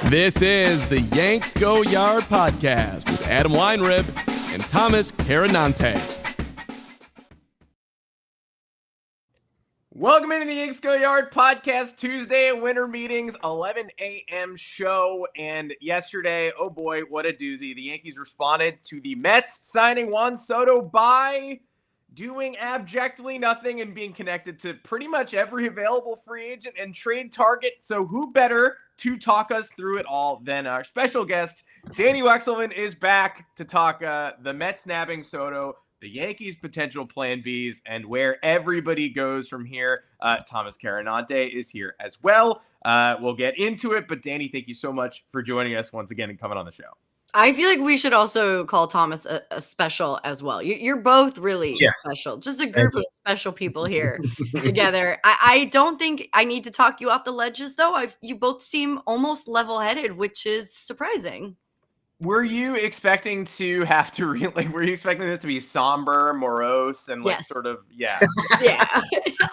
This is the Yanks Go Yard podcast with Adam Weinrib and Thomas Carannante. Welcome into the Yanks Go Yard podcast, Tuesday at Winter Meetings, 11 a.m. show. And yesterday, oh boy, what a doozy. The Yankees responded to the Mets signing Juan Soto by doing abjectly nothing and being connected to pretty much every available free agent and trade target. So who better to talk us through it all than our special guest, Dani Wexelman, is back to talk the Mets nabbing Soto, the Yankees' potential Plan Bs, and where everybody goes from here. Thomas Carannante is here as well. We'll get into it, but Dani, thank you so much for joining us once again and coming on the show. I feel like we should also call Thomas a special as well. You're both really special. Just a group of special people here together. I don't think I need to talk you off the ledges, though. You both seem almost level-headed, which is surprising. Were you expecting to have to were you expecting this to be somber, morose, and sort of, yeah,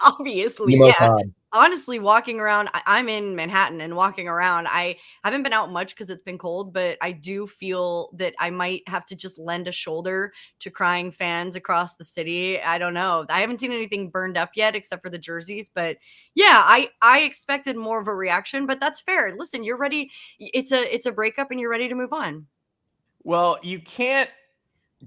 obviously, yeah. Honestly, walking around, I'm in Manhattan, and walking around, I haven't been out much because it's been cold, but I do feel that I might have to just lend a shoulder to crying fans across the city. I don't know. I haven't seen anything burned up yet except for the jerseys, but yeah, I expected more of a reaction, but that's fair. Listen, you're ready. It's a breakup and you're ready to move on. Well, you can't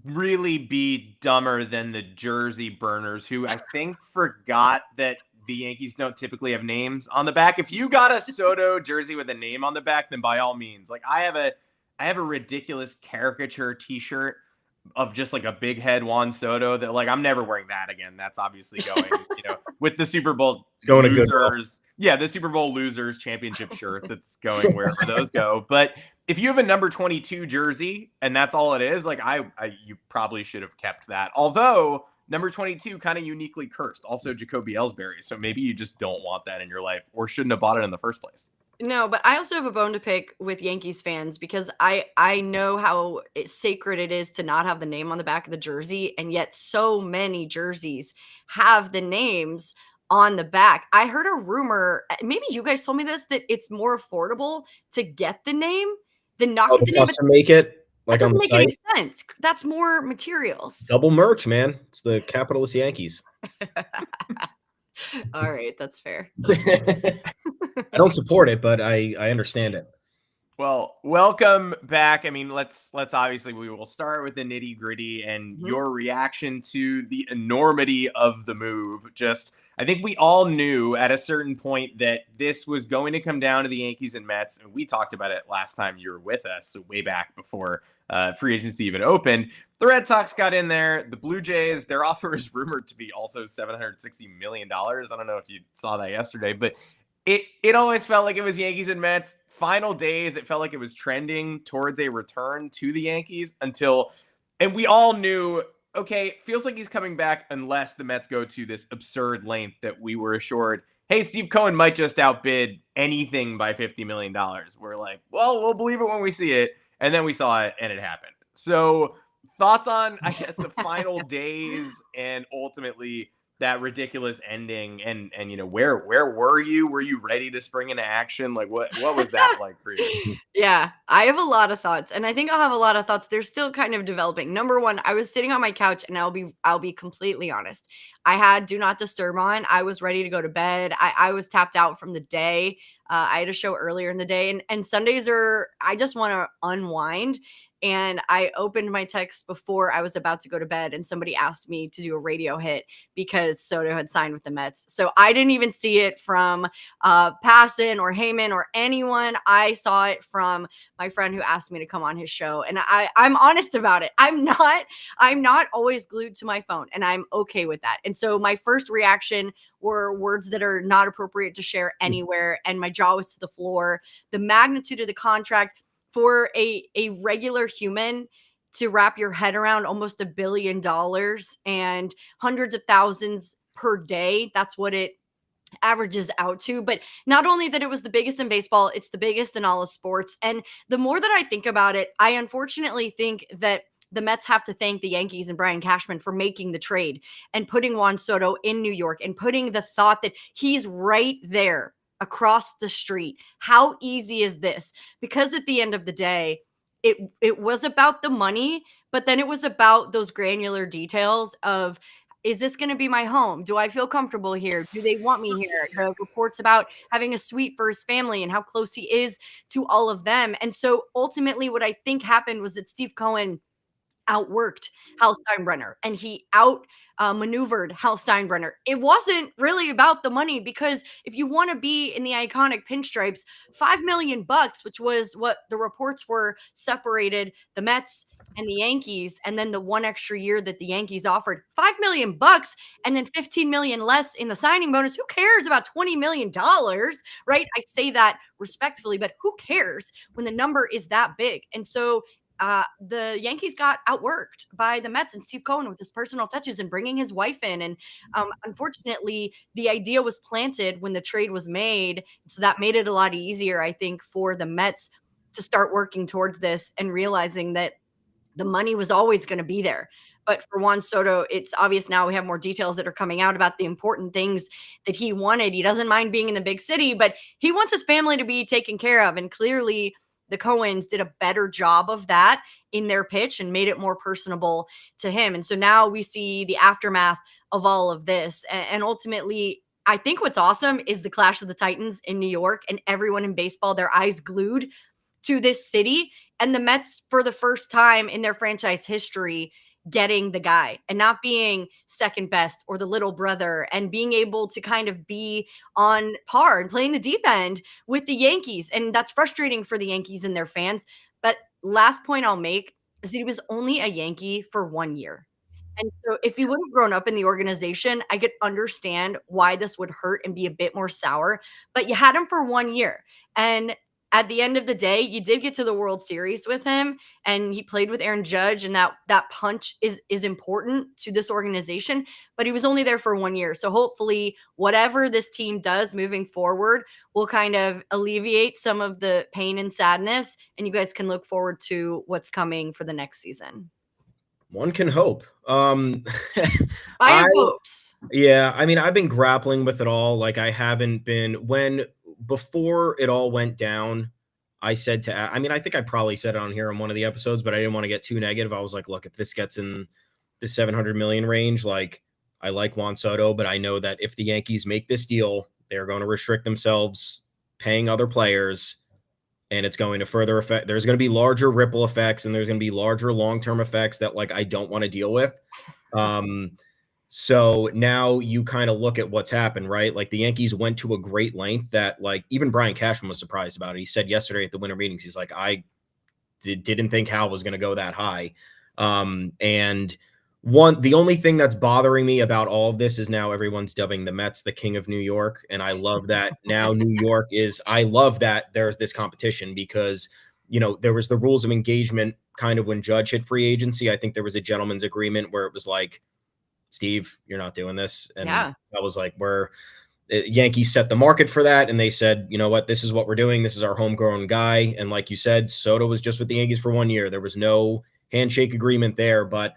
really be dumber than the jersey burners who I think forgot that the Yankees don't typically have names on the back. If you got a Soto jersey with a name on the back, then by all means, like I have a ridiculous caricature t-shirt of just like a big head Juan Soto that like I'm never wearing that again. That's obviously going, with the Super Bowl losers. Yeah, the Super Bowl losers championship shirts. It's going wherever those go. But if you have a number 22 jersey and that's all it is, like you probably should have kept that. Although number 22 kind of uniquely cursed. Also Jacoby Ellsbury. So maybe you just don't want that in your life or shouldn't have bought it in the first place. No, but I also have a bone to pick with Yankees fans because I know how sacred it is to not have the name on the back of the jersey, and yet so many jerseys have the names on the back. I heard a rumor, maybe you guys told me this, that it's more affordable to get the name than not get the name. To make it like that on the doesn't make any sense. That's more materials. Double merch, man. It's the capitalist Yankees. All right, that's fair. I don't support it, but I understand it. Well, welcome back. I mean, let's obviously we will start with the nitty gritty and your reaction to the enormity of the move. I think we all knew at a certain point that this was going to come down to the Yankees and Mets, and we talked about it last time you were with us, so way back before free agency even opened. The Red Sox got in there. The Blue Jays, their offer is rumored to be also $760 million. I don't know if you saw that yesterday, but it always felt like it was Yankees and Mets. Final days, it felt like it was trending towards a return to the Yankees and we all knew, okay, feels like he's coming back unless the Mets go to this absurd length that we were assured, hey, Steve Cohen might just outbid anything by $50 million. We're like, well, we'll believe it when we see it. And then we saw it and it happened. So thoughts on, I guess, the final days and ultimately that ridiculous ending and where were you? Were you ready to spring into action? Like what was that like for you? Yeah, I have a lot of thoughts, and I think I'll have a lot of thoughts. They're still kind of developing. Number one, I was sitting on my couch, and I'll be completely honest. I had Do Not Disturb on. I was ready to go to bed. I was tapped out from the day. I had a show earlier in the day, and Sundays I just want to unwind. And I opened my text before I was about to go to bed, and somebody asked me to do a radio hit because Soto had signed with the Mets. So I didn't even see it from Passan or Heyman or anyone. I saw it from my friend who asked me to come on his show. And I'm honest about it. I'm not always glued to my phone, and I'm okay with that. And so my first reaction were words that are not appropriate to share anywhere. And my jaw was to the floor. The magnitude of the contract for a regular human to wrap your head around, almost $1 billion and hundreds of thousands per day. That's what it averages out to. But not only that it was the biggest in baseball, it's the biggest in all of sports. And the more that I think about it, I unfortunately think that the Mets have to thank the Yankees and Brian Cashman for making the trade and putting Juan Soto in New York and putting the thought that he's right there across the street. How easy is this? Because at the end of the day, it was about the money, but then it was about those granular details of, is this going to be my home? Do I feel comfortable here? Do they want me here? The reports about having a suite for his family and how close he is to all of them. And so ultimately, what I think happened was that Steve Cohen outworked Hal Steinbrenner and he out maneuvered Hal Steinbrenner. It wasn't really about the money, because if you want to be in the iconic pinstripes, $5 million, which was what the reports were, separated the Mets and the Yankees, and then the one extra year that the Yankees offered, $5 million, and then 15 million less in the signing bonus. Who cares about $20 million, right? I say that respectfully, but who cares when the number is that big? And so the Yankees got outworked by the Mets and Steve Cohen with his personal touches and bringing his wife in. And unfortunately, the idea was planted when the trade was made. So that made it a lot easier, I think, for the Mets to start working towards this and realizing that the money was always going to be there. But for Juan Soto, it's obvious now we have more details that are coming out about the important things that he wanted. He doesn't mind being in the big city, but he wants his family to be taken care of. And clearly, the Cohens did a better job of that in their pitch and made it more personable to him. And so now we see the aftermath of all of this. And ultimately, I think what's awesome is the clash of the Titans in New York, and everyone in baseball, their eyes glued to this city, and the Mets for the first time in their franchise history getting the guy and not being second best or the little brother, and being able to kind of be on par and playing the deep end with the Yankees. And that's frustrating for the Yankees and their fans. But last point I'll make is that he was only a Yankee for 1 year. And so if he would have grown up in the organization, I could understand why this would hurt and be a bit more sour. But you had him for 1 year. And at the end of the day, you did get to the World Series with him, and he played with Aaron Judge, and that punch is important to this organization, but he was only there for 1 year. So hopefully whatever this team does moving forward will kind of alleviate some of the pain and sadness, and you guys can look forward to what's coming for the next season. One can hope. I have hopes. Yeah, I mean, I've been grappling with it all. Like, I haven't been before it all went down. I said I think I probably said it on here on one of the episodes, but I didn't want to get too negative. I was like, look, if this gets in the 700 million range, like, I like Juan Soto, but I know that if the Yankees make this deal, they're going to restrict themselves paying other players, and it's going to further affect. There's going to be larger ripple effects, and there's going to be larger long-term effects that, like, I don't want to deal with. So now you kind of look at what's happened, right? Like, the Yankees went to a great length that, like, even Brian Cashman was surprised about it. He said yesterday at the winter meetings, he's like, I didn't think Hal was going to go that high. And the only thing that's bothering me about all of this is now everyone's dubbing the Mets the king of New York. And I love that now I love that there's this competition, because, you know, there was the rules of engagement kind of when Judge hit free agency. I think there was a gentleman's agreement where it was like, Steve, you're not doing this. And I was like, Yankees set the market for that. And they said, you know what, this is what we're doing. This is our homegrown guy. And like you said, Soto was just with the Yankees for 1 year. There was no handshake agreement there. But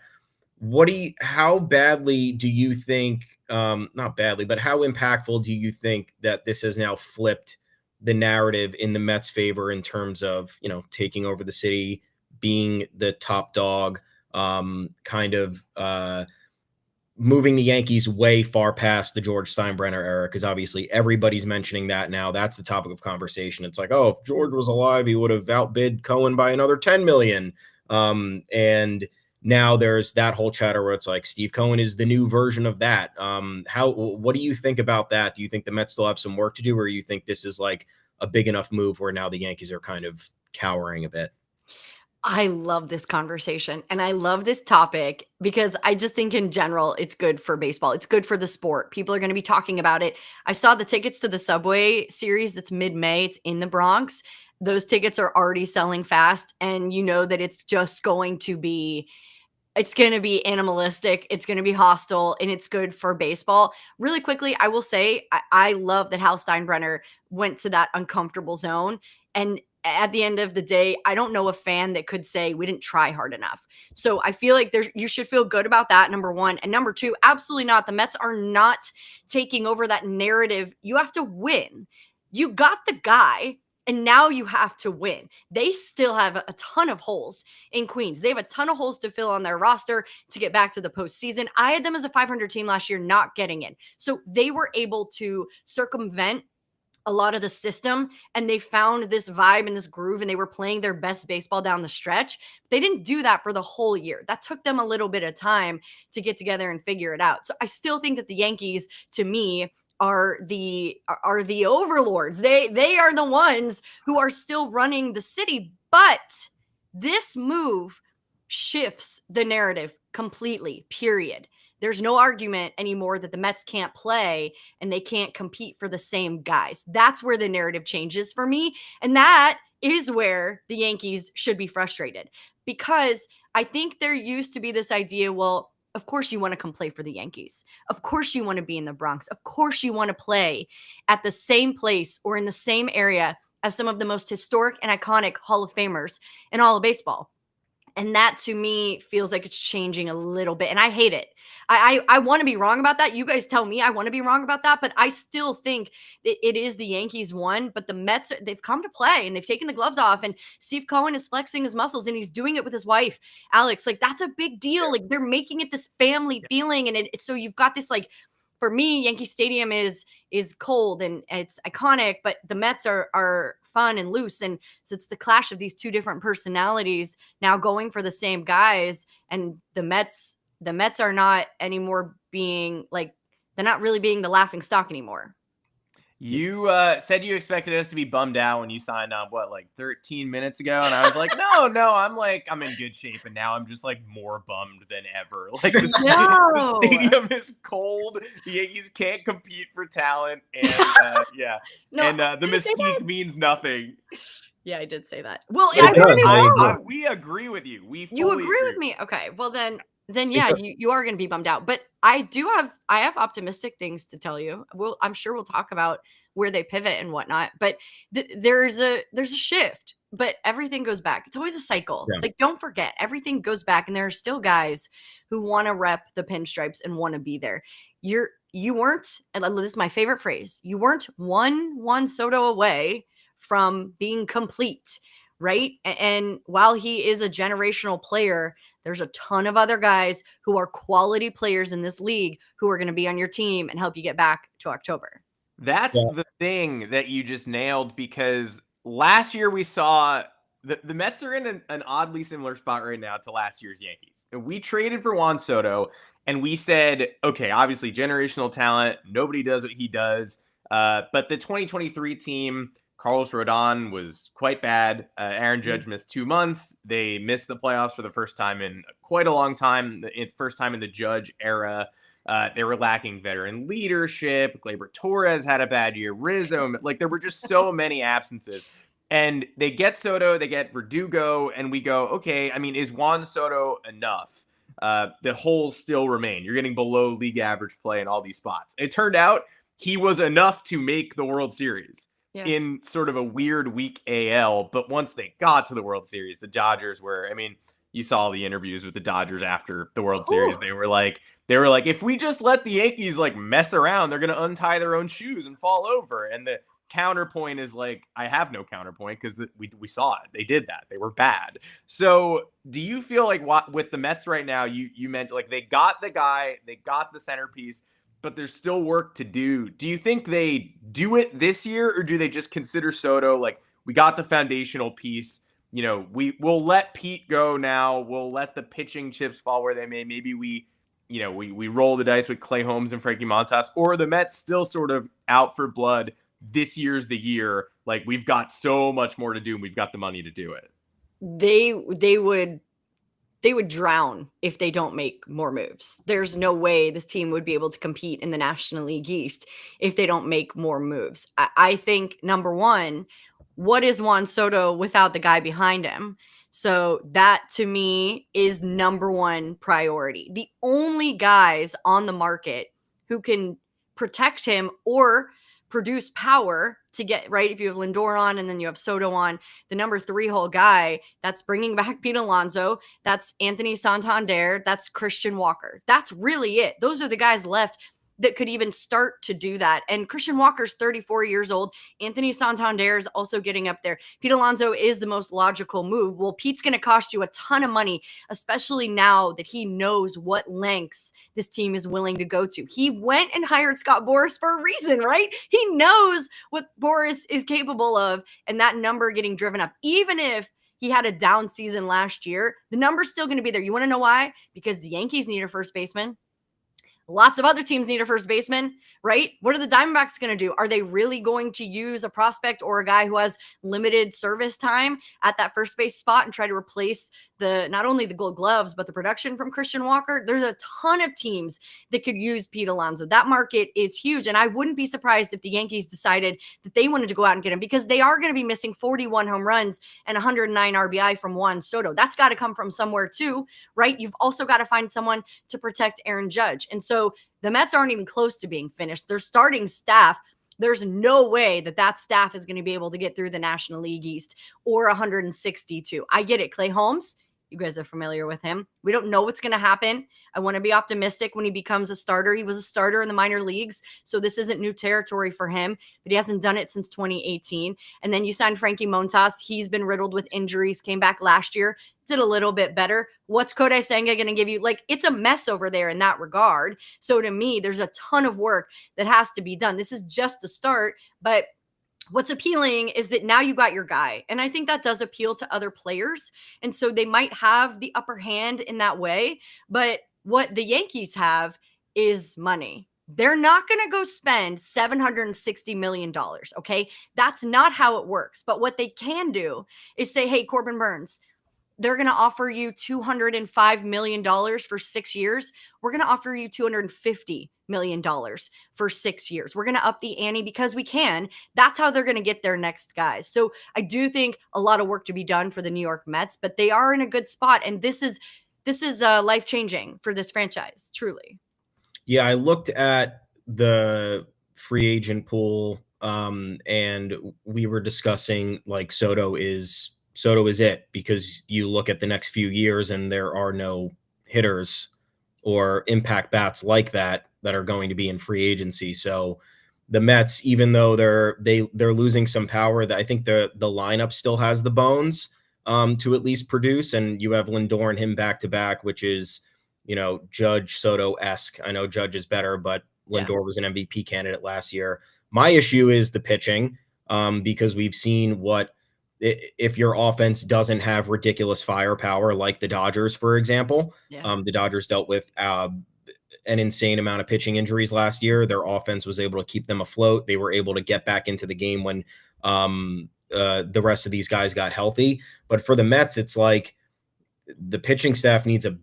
how badly do you think, not badly, but how impactful do you think that this has now flipped the narrative in the Mets' favor in terms of, you know, taking over the city, being the top dog, moving the Yankees way far past the George Steinbrenner era? Because obviously everybody's mentioning that now. That's the topic of conversation. It's like, oh, if George was alive, he would have outbid Cohen by another 10 million. And now there's that whole chatter where it's like Steve Cohen is the new version of that. What do you think about that? Do you think the Mets still have some work to do, or you think this is like a big enough move where now the Yankees are kind of cowering a bit? I love this conversation and I love this topic because I just think in general, it's good for baseball. It's good for the sport. People are going to be talking about it. I saw the tickets to the Subway series that's mid-May. It's in the Bronx. Those tickets are already selling fast. And you know that it's going to be animalistic. It's going to be hostile, and it's good for baseball. Really quickly, I will say, I love that Hal Steinbrenner went to that uncomfortable zone. And at the end of the day, I don't know a fan that could say we didn't try hard enough. So I feel like you should feel good about that, number one. And number two, absolutely not. The Mets are not taking over that narrative. You have to win. You got the guy, and now you have to win. They still have a ton of holes in Queens. They have a ton of holes to fill on their roster to get back to the postseason. I had them as a 500 team last year, not getting in. So they were able to circumvent a lot of the system, and they found this vibe and this groove, and they were playing their best baseball down the stretch. They didn't do that for the whole year. That took them a little bit of time to get together and figure it out. So I still think that the Yankees, to me, are the overlords. They are the ones who are still running the city, but this move shifts the narrative completely, period. There's no argument anymore that the Mets can't play and they can't compete for the same guys. That's where the narrative changes for me. And that is where the Yankees should be frustrated, because I think there used to be this idea, well, of course you want to come play for the Yankees. Of course you want to be in the Bronx. Of course you want to play at the same place or in the same area as some of the most historic and iconic Hall of Famers in all of baseball. And that, to me, feels like it's changing a little bit. And I hate it. I want to be wrong about that. You guys tell me I want to be wrong about that. But I still think that it is the Yankees one. But the Mets, they've come to play and they've taken the gloves off. And Steve Cohen is flexing his muscles and he's doing it with his wife, Alex. Like, that's a big deal. Like, they're making it this family feeling. And so you've got this, like, for me, Yankee Stadium is cold and it's iconic, but the Mets are fun and loose. And so it's the clash of these two different personalities now going for the same guys. And the Mets are not anymore being like, they're not really being the laughing stock anymore. You said you expected us to be bummed out when you signed on, like 13 minutes ago? And I was like, no, I'm in good shape. And now I'm just like more bummed than ever. Like the stadium is cold. The Yankees can't compete for talent. And the mystique means nothing. Yeah, I did say that. Well, we agree with you. You agree with me? Okay, well then yeah, you are going to be bummed out. But I have optimistic things to tell you. I'm sure we'll talk about where they pivot and whatnot. But there's a shift, but everything goes back. It's always a cycle. Yeah. Like, don't forget, everything goes back, and there are still guys who want to rep the pinstripes and want to be there. You weren't, and this is my favorite phrase, you weren't Juan Soto away from being complete, right? And while he is a generational player, there's a ton of other guys who are quality players in this league who are going to be on your team and help you get back to October. That's the thing that you just nailed, because last year we saw the Mets are in an oddly similar spot right now to last year's Yankees. And we traded for Juan Soto and we said, okay, obviously generational talent. Nobody does what he does. But the 2023 team, Carlos Rodon was quite bad. Aaron Judge missed 2 months. They missed the playoffs for the first time in quite a long time. First time in the Judge era. They were lacking veteran leadership. Gleyber Torres had a bad year. Rizzo, like, there were just so many absences. And they get Soto, they get Verdugo, and we go, okay, I mean, is Juan Soto enough? The holes still remain. You're getting below league average play in all these spots. It turned out he was enough to make the World Series. Yeah. In sort of a weird weak AL. But once they got to the World Series, the Dodgers were, I mean, you saw the interviews with the Dodgers after the World Series. They were like, if we just let the Yankees like mess around, they're going to untie their own shoes and fall over. And the counterpoint is like, I have no counterpoint, because we saw it. They did that. They were bad. So do you feel like with the Mets right now, you meant like they got the guy, they got the centerpiece, but there's still work to do. Do you think they do it this year, or do they just consider Soto like, we got the foundational piece? You know, we'll let Pete go now. We'll let the pitching chips fall where they may. Maybe we roll the dice with Clay Holmes and Frankie Montas, or the Mets still sort of out for blood. This year's the year. Like, we've got so much more to do, and we've got the money to do it. They would drown if they don't make more moves. There's no way this team would be able to compete in the National League East if they don't make more moves. I think, number one, what is Juan Soto without the guy behind him? So that, to me, is number one priority. The only guys on the market who can protect him or produce power to get right. If you have Lindor on and then you have Soto on, the number 3 hole guy, that's bringing back Pete Alonso. That's Anthony Santander. That's Christian Walker. That's really it. Those are the guys left that could even start to do that. And Christian Walker's 34 years old. Anthony Santander is also getting up there. Pete Alonso is the most logical move. Well, Pete's going to cost you a ton of money, especially now that he knows what lengths this team is willing to go to. He went and hired Scott Boras for a reason, right? He knows what Boras is capable of, and that number getting driven up. Even if he had a down season last year, the number's still going to be there. You want to know why? Because the Yankees need a first baseman. Lots of other teams need a first baseman, right? What are the Diamondbacks going to do? Are they really going to use a prospect or a guy who has limited service time at that first base spot and try to replace not only the Gold Gloves, but the production from Christian Walker? There's a ton of teams that could use Pete Alonso. That market is huge. And I wouldn't be surprised if the Yankees decided that they wanted to go out and get him, because they are going to be missing 41 home runs and 109 RBI from Juan Soto. That's got to come from somewhere too, right? You've also got to find someone to protect Aaron Judge. And so the Mets aren't even close to being finished. Their starting staff, there's no way that staff is going to be able to get through the National League East or 162. I get it. Clay Holmes, you guys are familiar with him. We don't know what's going to happen. I want to be optimistic when he becomes a starter. He was a starter in the minor leagues, so this isn't new territory for him, but he hasn't done it since 2018. And then you signed Frankie Montas. He's been riddled with injuries, came back last year, did a little bit better. What's Kodai Senga going to give you? Like, it's a mess over there in that regard. So to me, there's a ton of work that has to be done. This is just the start, but what's appealing is that now you got your guy. And I think that does appeal to other players. And so they might have the upper hand in that way. But what the Yankees have is money. They're not going to go spend $760 million. Okay. That's not how it works. But what they can do is say, hey, Corbin Burns, they're going to offer you $205 million for 6 years. We're going to offer you $250 million for 6 years. We're going to up the ante because we can. That's how they're going to get their next guys. So I do think a lot of work to be done for the New York Mets, but they are in a good spot. And this is life-changing for this franchise, truly. Yeah, I looked at the free agent pool, and we were discussing like Soto is it, because you look at the next few years and there are no hitters or impact bats like that are going to be in free agency. So the Mets, even though they're losing some power, that I think the lineup still has the bones to at least produce. And you have Lindor and him back to back, which is, Judge Soto-esque. I know Judge is better, but Lindor was an MVP candidate last year. My issue is the pitching, because we've seen if your offense doesn't have ridiculous firepower, like the Dodgers, for example. The Dodgers dealt with an insane amount of pitching injuries last year. Their offense was able to keep them afloat. They were able to get back into the game when the rest of these guys got healthy. But for the Mets, it's like the pitching staff needs a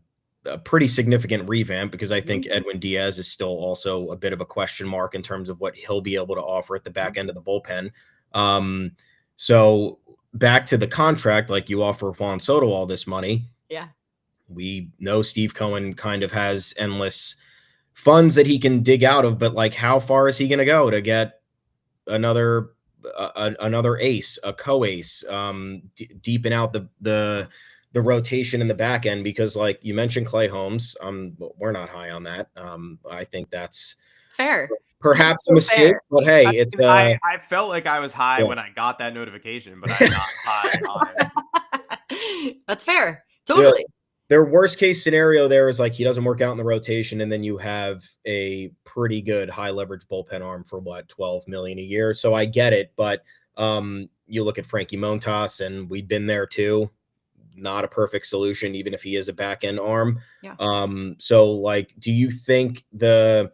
pretty significant revamp, because I think Edwin Diaz is still also a bit of a question mark in terms of what he'll be able to offer at the back end of the bullpen. So back to the contract, like you offer Juan Soto all this money. Yeah. We know Steve Cohen kind of has endless funds that he can dig out of, but like, how far is he going to go to get another ace, a co-ace, deepen out the rotation in the back end? Because like you mentioned, Clay Holmes, we're not high on that. I think that's fair. Perhaps a mistake, but hey, I felt like I was high when I got that notification, but I'm not high on it. That's fair. Totally. Yeah, their worst case scenario there is like he doesn't work out in the rotation, and then you have a pretty good high leverage bullpen arm for $12 million a year. So I get it, but you look at Frankie Montas, and we've been there too. Not a perfect solution, even if he is a back end arm. Yeah. So like, do you think the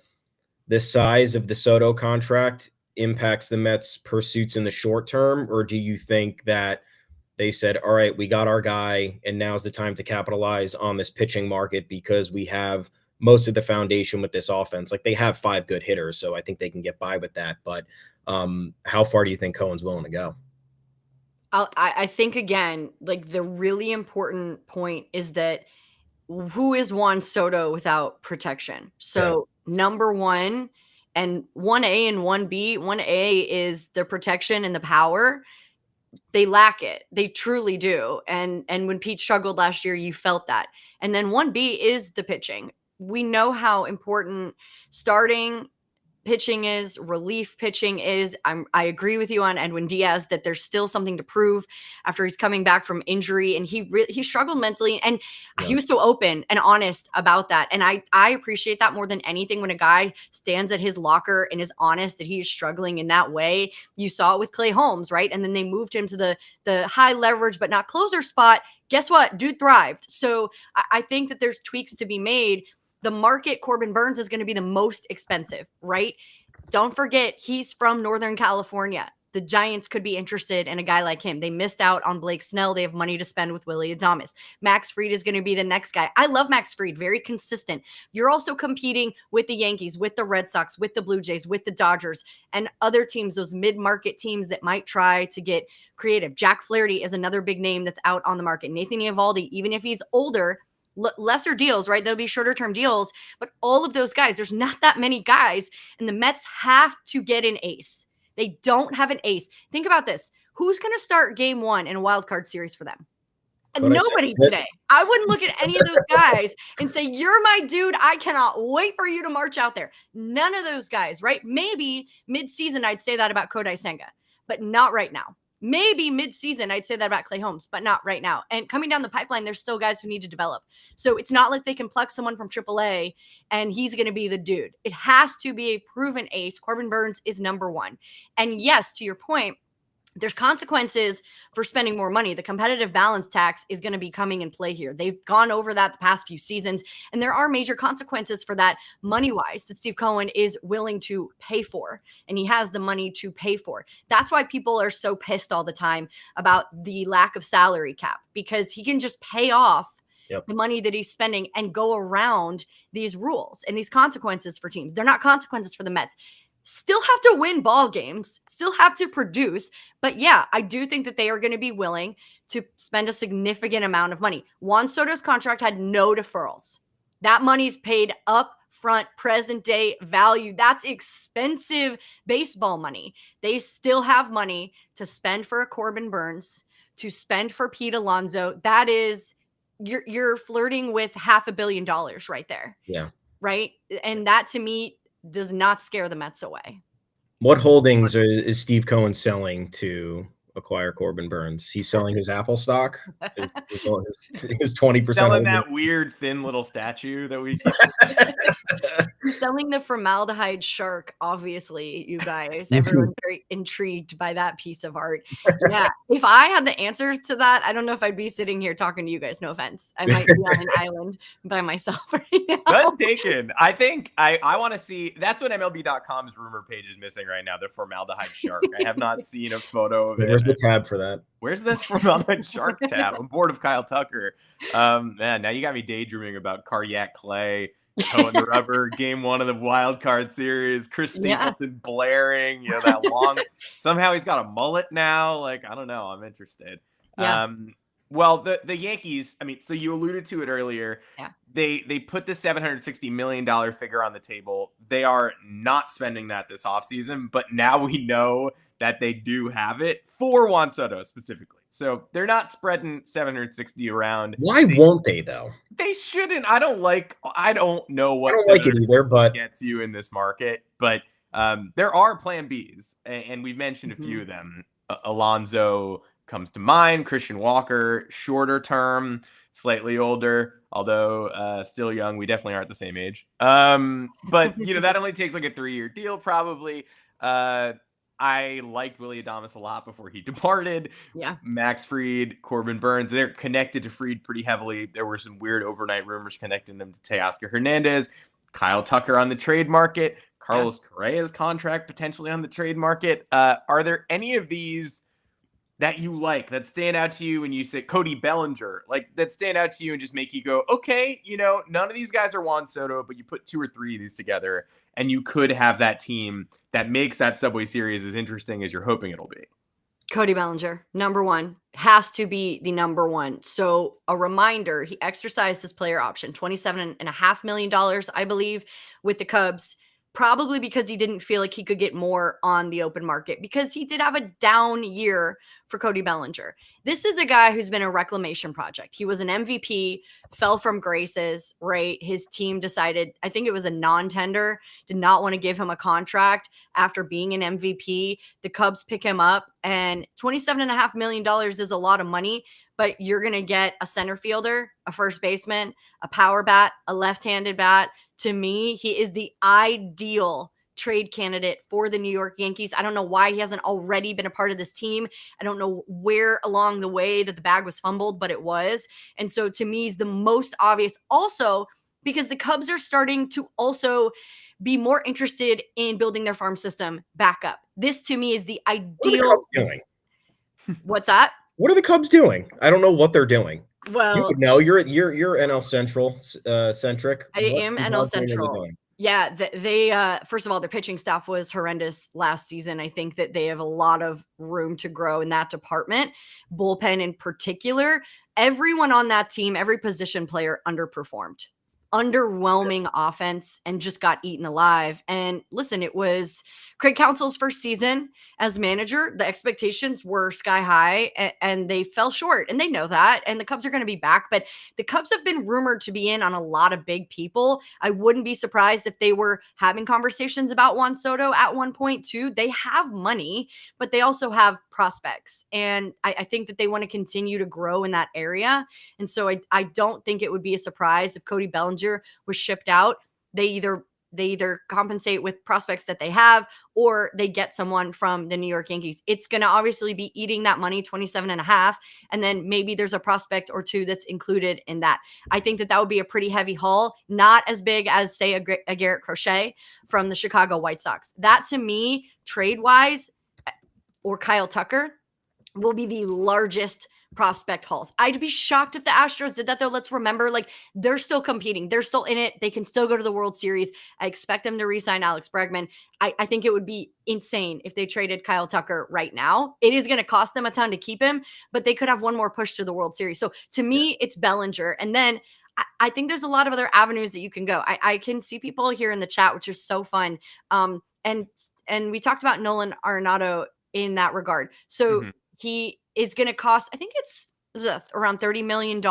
size of the Soto contract impacts the Mets' pursuits in the short term? Or do you think that they said, all right, we got our guy, and now's the time to capitalize on this pitching market because we have most of the foundation with this offense? Like, they have 5 good hitters, so I think they can get by with that. But how far do you think Cohen's willing to go? I think, again, like the really important point is that who is Juan Soto without protection? So number one, and 1A and 1B, 1A is the protection and the power. They lack it. They truly do. And when Pete struggled last year, you felt that. And then 1B is the pitching. We know how important starting pitching is, relief pitching is. I agree with you on Edwin Diaz that there's still something to prove after he's coming back from injury, and he struggled mentally, and he was so open and honest about that. And I appreciate that more than anything when a guy stands at his locker and is honest that he is struggling in that way. You saw it with Clay Holmes, right? And then they moved him to the high leverage but not closer spot. Guess what? Dude thrived. So I think that there's tweaks to be made. The market, Corbin Burnes is going to be the most expensive, right? Don't forget, he's from Northern California. The Giants could be interested in a guy like him. They missed out on Blake Snell. They have money to spend with Willie Adames. Max Fried is going to be the next guy. I love Max Fried, very consistent. You're also competing with the Yankees, with the Red Sox, with the Blue Jays, with the Dodgers, and other teams, those mid-market teams that might try to get creative. Jack Flaherty is another big name that's out on the market. Nathan Eovaldi, even if he's older, lesser deals, right? There'll be shorter term deals, but all of those guys, there's not that many guys, and the Mets have to get an ace. They don't have an ace. Think about this. Who's going to start game 1 in a wild card series for them? Nobody today. I wouldn't look at any of those guys and say, you're my dude. I cannot wait for you to march out there. None of those guys, right? Maybe mid-season I'd say that about Kodai Senga, but not right now. Maybe mid-season, I'd say that about Clay Holmes, but not right now. And coming down the pipeline, there's still guys who need to develop. So it's not like they can pluck someone from AAA and he's going to be the dude. It has to be a proven ace. Corbin Burnes is number 1. And yes, to your point, there's consequences for spending more money. The competitive balance tax is going to be coming in play here. They've gone over that the past few seasons, and there are major consequences for that money-wise that Steve Cohen is willing to pay for, and he has the money to pay for. That's why people are so pissed all the time about the lack of salary cap, because he can just pay off the money that he's spending and go around these rules and these consequences for teams. They're not consequences for the Mets. Still have to win ball games, still have to produce. But yeah, I do think that they are going to be willing to spend a significant amount of money. Juan Soto's contract had no deferrals. That money's paid up front, present day value. That's expensive baseball money. They still have money to spend for a Corbin Burnes, to spend for Pete Alonso. That is, you're flirting with $500 million right there. Yeah. Right. And that to me does not scare the Mets away. What holdings is Steve Cohen selling to acquire Corbin Burnes? He's selling his Apple stock, his 20%. Selling that weird thin little statue that we selling the formaldehyde shark, obviously, you guys. Everyone's very intrigued by that piece of art. Yeah. If I had the answers to that, I don't know if I'd be sitting here talking to you guys. No offense. I might be on an island by myself right now. Good taken. I think I want to see. That's what MLB.com's rumor page is missing right now, the formaldehyde shark. I have not seen a photo of it. Where's the tab for that? Where's this formaldehyde shark tab? I'm bored of Kyle Tucker. Man, now you got me daydreaming about Cardiac Clay, Cohen the Rubber, game 1 of the wild card series, Chris Stapleton blaring, that long. Somehow he's got a mullet now. Like, I don't know. I'm interested. Yeah. Well, the Yankees, I mean, so you alluded to it earlier. Yeah. They put the $760 million figure on the table. They are not spending that this offseason, but now we know that they do have it for Juan Soto specifically. So they're not spreading 760 around. Why won't they, though? They shouldn't. I don't know what I don't like it either, but gets you in this market. But there are Plan Bs, and we've mentioned a few of them. Alonso comes to mind. Christian Walker, shorter term, slightly older, although still young. We definitely aren't the same age. But that only takes like a 3-year deal, probably. I liked Willie Adames a lot before he departed. Yeah. Max Fried, Corbin Burnes, they're connected to Fried pretty heavily. There were some weird overnight rumors connecting them to Teoscar Hernandez, Kyle Tucker on the trade market, Carlos Correa's contract potentially on the trade market. Are there any of these that you like, that stand out to you when you say Cody Bellinger, like that stand out to you and just make you go, okay, none of these guys are Juan Soto, but you put 2 or 3 of these together and you could have that team that makes that Subway Series as interesting as you're hoping it'll be? Cody Bellinger, number 1, has to be the number 1. So a reminder, he exercised his player option, $27.5 million, I believe, with the Cubs. probably because he didn't feel like he could get more on the open market, because he did have a down year for Cody Bellinger. This is a guy who's been a reclamation project. He was an MVP, fell from graces, right? His team decided, I think it was a non-tender, did not want to give him a contract after being an MVP. The Cubs pick him up, and $27.5 million is a lot of money, but you're going to get a center fielder, a first baseman, a power bat, a left-handed bat. To me, he is the ideal trade candidate for the New York Yankees. I don't know why he hasn't already been a part of this team. I don't know where along the way that the bag was fumbled, but it was. And so to me, he's the most obvious. Also, because the Cubs are starting to also be more interested in building their farm system back up. This to me is the ideal. What are the Cubs doing? What's that? What are the Cubs doing? I don't know what they're doing. Well, you would know. You're NL Central centric. I am NL Central. Yeah, they first of all, their pitching staff was horrendous last season. I think that they have a lot of room to grow in that department. Bullpen in particular, everyone on that team, every position player underperformed. Underwhelming offense and just got eaten alive. And listen, it was Craig Counsell's first season as manager. The expectations were sky high and they fell short, and they know that. And the Cubs are going to be back, but the Cubs have been rumored to be in on a lot of big people. I wouldn't be surprised if they were having conversations about Juan Soto at one point too. They have money, but they also have prospects. And I think that they want to continue to grow in that area. And so I don't think it would be a surprise if Cody Bellinger was shipped out. They either compensate with prospects that they have, or they get someone from the New York Yankees. It's going to obviously be eating that money, 27.5. And then maybe there's a prospect or two that's included in that. I think that would be a pretty heavy haul, not as big as say a Garrett Crochet from the Chicago White Sox. That to me, trade wise, or Kyle Tucker will be the largest prospect hauls. I'd be shocked if the Astros did that though. Let's remember, like, they're still competing. They're still in it. They can still go to the World Series. I expect them to re-sign Alex Bregman. I think it would be insane if they traded Kyle Tucker right now. It is going to cost them a ton to keep him, but they could have one more push to the World Series. So to me, it's Bellinger. And then I think there's a lot of other avenues that you can go. I can see people here in the chat, which is so fun. And we talked about Nolan Arenado in that regard. So he is going to cost, I think it's around $30 million.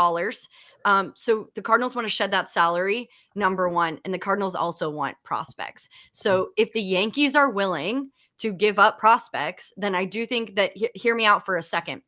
So the Cardinals want to shed that salary, number one, and the Cardinals also want prospects. So if the Yankees are willing to give up prospects, then I do think that, hear me out for a second,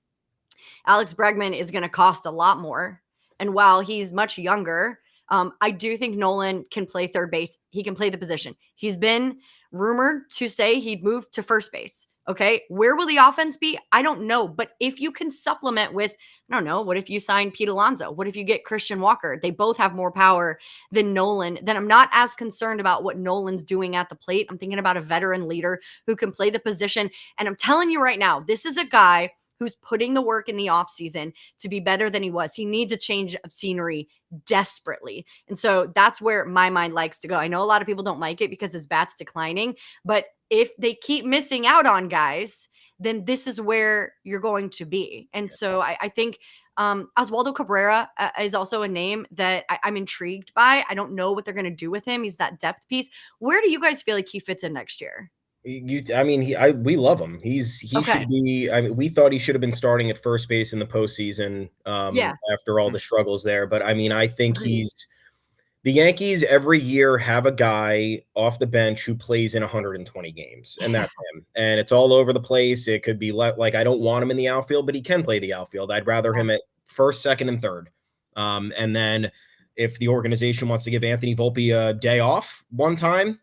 Alex Bregman is going to cost a lot more. And while he's much younger, I do think Nolan can play third base. He can play the position. He's been rumored to say he'd move to first base. Okay. Where will the offense be? I don't know. But if you can supplement with, I don't know, what if you sign Pete Alonso? What if you get Christian Walker? They both have more power than Nolan. Then I'm not as concerned about what Nolan's doing at the plate. I'm thinking about a veteran leader who can play the position. And I'm telling you right now, this is a guy who's putting the work in the offseason to be better than he was. He needs a change of scenery desperately. And so that's where my mind likes to go. I know a lot of people don't like it because his bat's declining, but if they keep missing out on guys, then this is where you're going to be. And so I think Oswaldo Cabrera is also a name that I'm intrigued by. I don't know what they're going to do with him. He's that depth piece. Where do you guys feel like he fits in next year? We love him. He should be. I mean, we thought he should have been starting at first base in the postseason. After all the struggles there, but I mean, I think the Yankees every year have a guy off the bench who plays in 120 games, and that's him. And it's all over the place. It could be like I don't want him in the outfield, but he can play the outfield. I'd rather him at first, second, and third. And then if the organization wants to give Anthony Volpe a day off one time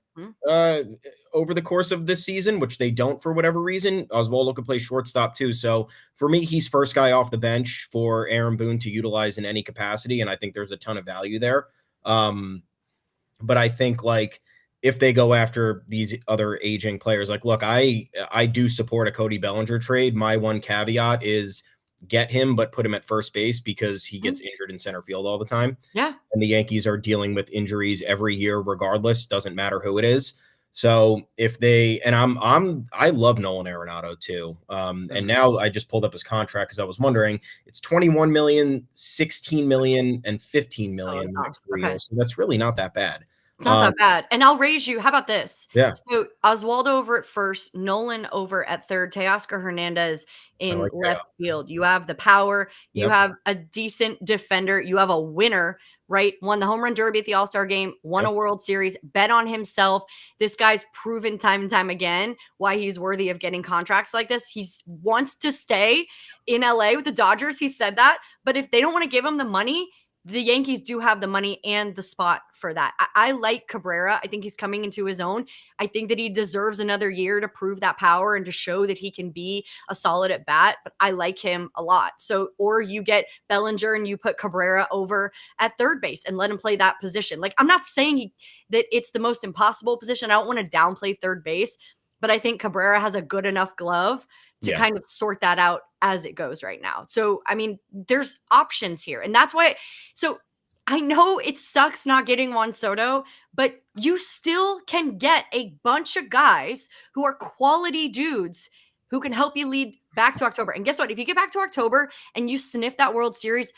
over the course of this season, which they don't for whatever reason, Oswaldo could play shortstop too. So for me, he's first guy off the bench for Aaron Boone to utilize in any capacity, and I think there's a ton of value there. But I think like if they go after these other aging players, like, look, I do support a Cody Bellinger trade. My one caveat is get him, but put him at first base because he gets injured in center field all the time. Yeah. And the Yankees are dealing with injuries every year, regardless, doesn't matter who it is. So if they, and I love Nolan Arenado too. And now I just pulled up his contract because I was wondering, it's 21 million, 16 million, and 15 million next 3 years. So that's really not that bad. It's not that bad. And I'll raise you. How about this? Yeah. So Oswaldo over at first, Nolan over at third, Teoscar Hernandez in like left that. field. You have the power. You Yep. have a decent defender. You have a winner, right? Won the home run derby at the All-Star game, won a World Series, bet on himself. This guy's proven time and time again why he's worthy of getting contracts like this. He wants to stay in LA with the Dodgers. He said that. But if they don't want to give him the money, the Yankees do have the money and the spot for that. I like Cabrera. I think he's coming into his own. I think that he deserves another year to prove that power and to show that he can be a solid at bat, but I like him a lot. So, or you get Bellinger and you put Cabrera over at third base and let him play that position. Like, I'm not saying that it's the most impossible position. I don't want to downplay third base, but I think Cabrera has a good enough glove to kind of sort that out as it goes right now. So, I mean, there's options here. And that's why, so I know it sucks not getting Juan Soto, but you still can get a bunch of guys who are quality dudes who can help you lead back to October. And guess what? If you get back to October and you sniff that World Series,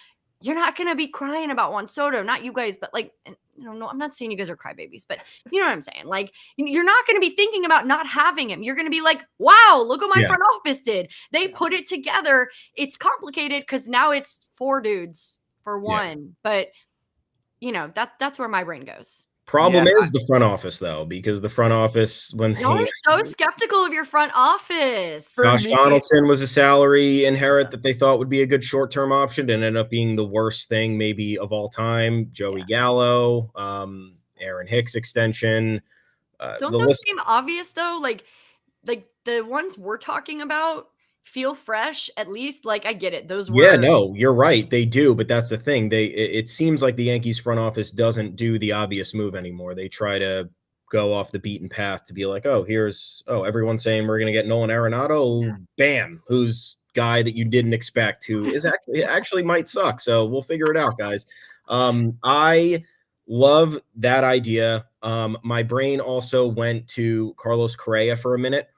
you're not going to be crying about Juan Soto, not you guys, but like, no, I'm not saying you guys are crybabies, but you know what I'm saying? Like, you're not going to be thinking about not having him. You're going to be like, wow, look what my front office did. They put it together. It's complicated because now it's 4 dudes for one, but that's where my brain goes. Problem is the front office, though, because the front office, when y'all are so skeptical of your front office. Josh Donaldson was a salary inherit that they thought would be a good short-term option and ended up being the worst thing maybe of all time. Joey Gallo, Aaron Hicks extension. Don't those seem obvious though? Like the ones we're talking about feel fresh, at least. Like, I get it. Those were no, you're right. They do, but that's the thing. It seems like the Yankees front office doesn't do the obvious move anymore. They try to go off the beaten path to be like, everyone's saying we're gonna get Nolan Arenado. Bam, who's guy that you didn't expect, who is actually might suck. So we'll figure it out, guys. I love that idea. My brain also went to Carlos Correa for a minute.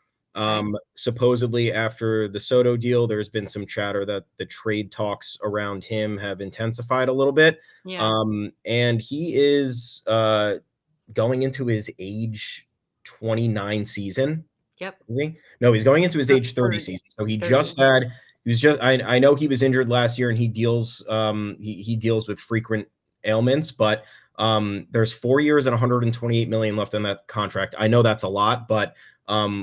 Supposedly after the Soto deal, there's been some chatter that the trade talks around him have intensified a little bit. And he is going into his age 29 season. Is he? No, he's going into his age 30 season. So I know he was injured last year and he deals he deals with frequent ailments, but there's 4 years and 128 million left on that contract. I know that's a lot, but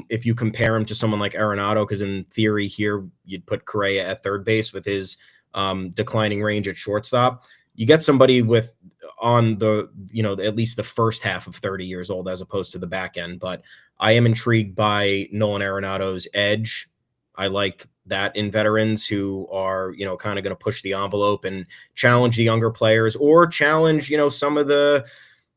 if you compare him to someone like Arenado, because in theory here you'd put Correa at third base with his declining range at shortstop, you get somebody with on the at least the first half of 30 years old as opposed to the back end. But I am intrigued by Nolan Arenado's edge. I like that in veterans who are kind of going to push the envelope and challenge the younger players or challenge some of the